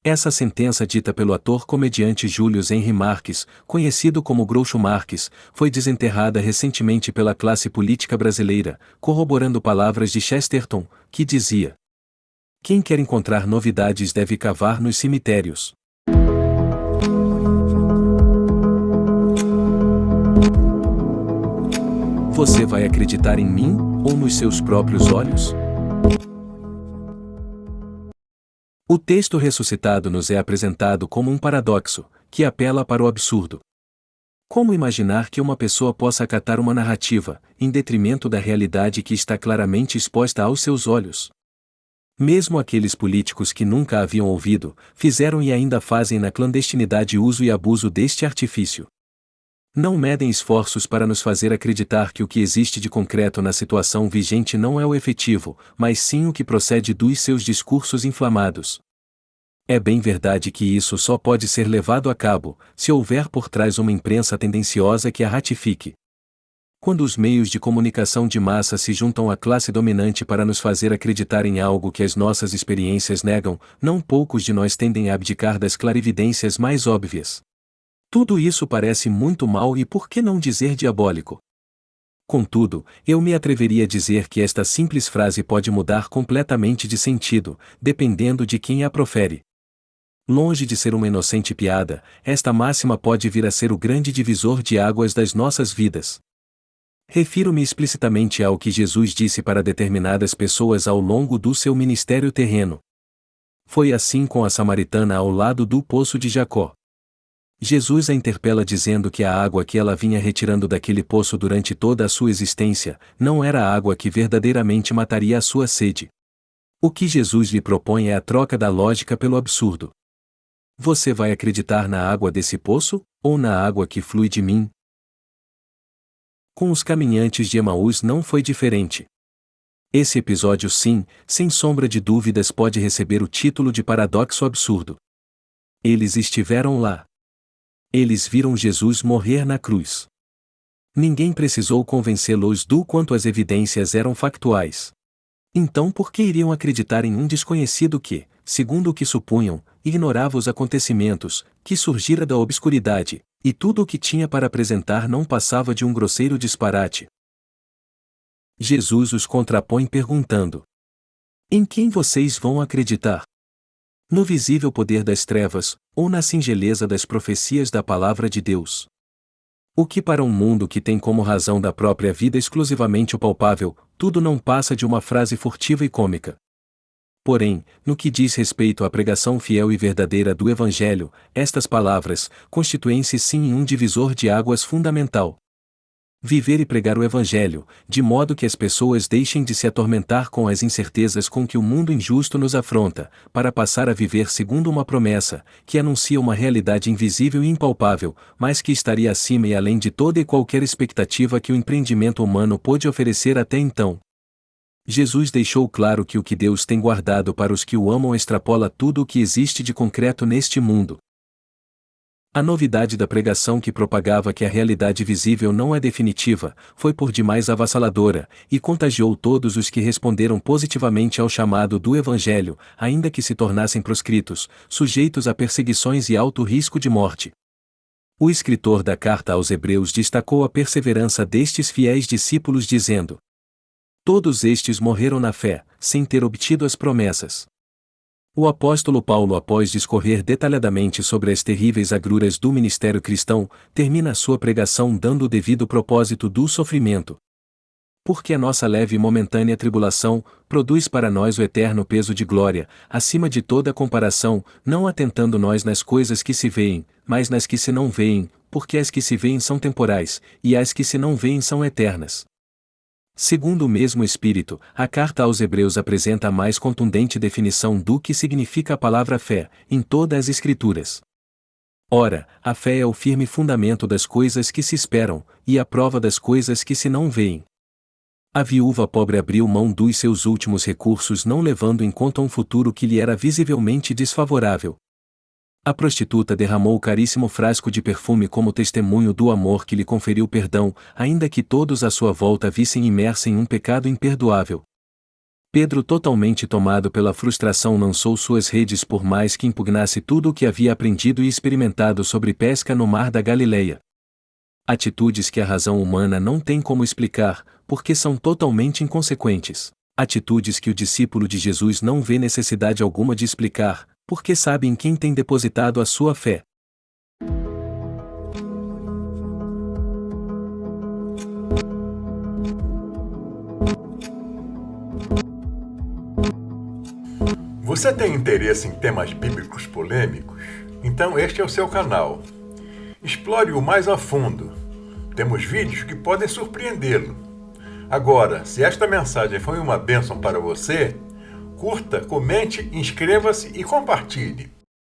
Essa sentença dita pelo ator comediante Julius Henry Marques, conhecido como Groucho Marques, foi desenterrada recentemente pela classe política brasileira, corroborando palavras de Chesterton, que dizia: "Quem quer encontrar novidades deve cavar nos cemitérios." Você vai acreditar em mim, ou nos seus próprios olhos? O texto ressuscitado nos é apresentado como um paradoxo, que apela para o absurdo. Como imaginar que uma pessoa possa acatar uma narrativa, em detrimento da realidade que está claramente exposta aos seus olhos? Mesmo aqueles políticos que nunca haviam ouvido, fizeram e ainda fazem na clandestinidade uso e abuso deste artifício. Não medem esforços para nos fazer acreditar que o que existe de concreto na situação vigente não é o efetivo, mas sim o que procede dos seus discursos inflamados. É bem verdade que isso só pode ser levado a cabo, se houver por trás uma imprensa tendenciosa que a ratifique. Quando os meios de comunicação de massa se juntam à classe dominante para nos fazer acreditar em algo que as nossas experiências negam, não poucos de nós tendem a abdicar das clarividências mais óbvias. Tudo isso parece muito mal e por que não dizer diabólico? Contudo, eu me atreveria a dizer que esta simples frase pode mudar completamente de sentido, dependendo de quem a profere. Longe de ser uma inocente piada, esta máxima pode vir a ser o grande divisor de águas das nossas vidas. Refiro-me explicitamente ao que Jesus disse para determinadas pessoas ao longo do seu ministério terreno. Foi assim com a samaritana ao lado do poço de Jacó. Jesus a interpela dizendo que a água que ela vinha retirando daquele poço durante toda a sua existência, não era a água que verdadeiramente mataria a sua sede. O que Jesus lhe propõe é a troca da lógica pelo absurdo. Você vai acreditar na água desse poço, ou na água que flui de mim? Com os caminhantes de Emaús não foi diferente. Esse episódio sim, sem sombra de dúvidas pode receber o título de paradoxo absurdo. Eles estiveram lá. Eles viram Jesus morrer na cruz. Ninguém precisou convencê-los do quanto as evidências eram factuais. Então por que iriam acreditar em um desconhecido que, segundo o que supunham, ignorava os acontecimentos, que surgira da obscuridade, e tudo o que tinha para apresentar não passava de um grosseiro disparate? Jesus os contrapõe perguntando: em quem vocês vão acreditar? No visível poder das trevas, ou na singeleza das profecias da palavra de Deus? O que para um mundo que tem como razão da própria vida exclusivamente o palpável, tudo não passa de uma frase furtiva e cômica. Porém, no que diz respeito à pregação fiel e verdadeira do Evangelho, estas palavras constituem-se sim um divisor de águas fundamental. Viver e pregar o Evangelho, de modo que as pessoas deixem de se atormentar com as incertezas com que o mundo injusto nos afronta, para passar a viver segundo uma promessa, que anuncia uma realidade invisível e impalpável, mas que estaria acima e além de toda e qualquer expectativa que o empreendimento humano pôde oferecer até então. Jesus deixou claro que o que Deus tem guardado para os que o amam extrapola tudo o que existe de concreto neste mundo. A novidade da pregação que propagava que a realidade visível não é definitiva, foi por demais avassaladora, e contagiou todos os que responderam positivamente ao chamado do Evangelho, ainda que se tornassem proscritos, sujeitos a perseguições e alto risco de morte. O escritor da carta aos Hebreus destacou a perseverança destes fiéis discípulos dizendo: todos estes morreram na fé, sem ter obtido as promessas. O apóstolo Paulo, após discorrer detalhadamente sobre as terríveis agruras do ministério cristão, termina a sua pregação dando o devido propósito do sofrimento. Porque a nossa leve e momentânea tribulação produz para nós o eterno peso de glória, acima de toda comparação, não atentando nós nas coisas que se veem, mas nas que se não veem, porque as que se veem são temporais, e as que se não veem são eternas. Segundo o mesmo Espírito, a carta aos Hebreus apresenta a mais contundente definição do que significa a palavra fé, em todas as Escrituras. Ora, a fé é o firme fundamento das coisas que se esperam, e a prova das coisas que se não veem. A viúva pobre abriu mão dos seus últimos recursos não levando em conta um futuro que lhe era visivelmente desfavorável. A prostituta derramou o caríssimo frasco de perfume como testemunho do amor que lhe conferiu perdão, ainda que todos à sua volta vissem imersa em um pecado imperdoável. Pedro, totalmente tomado pela frustração, lançou suas redes por mais que impugnasse tudo o que havia aprendido e experimentado sobre pesca no mar da Galileia. Atitudes que a razão humana não tem como explicar, porque são totalmente inconsequentes. Atitudes que o discípulo de Jesus não vê necessidade alguma de explicar, porque sabe em quem tem depositado a sua fé. Você tem interesse em temas bíblicos polêmicos? Então este é o seu canal. Explore-o mais a fundo. Temos vídeos que podem surpreendê-lo. Agora, se esta mensagem foi uma bênção para você, curta, comente, inscreva-se e compartilhe.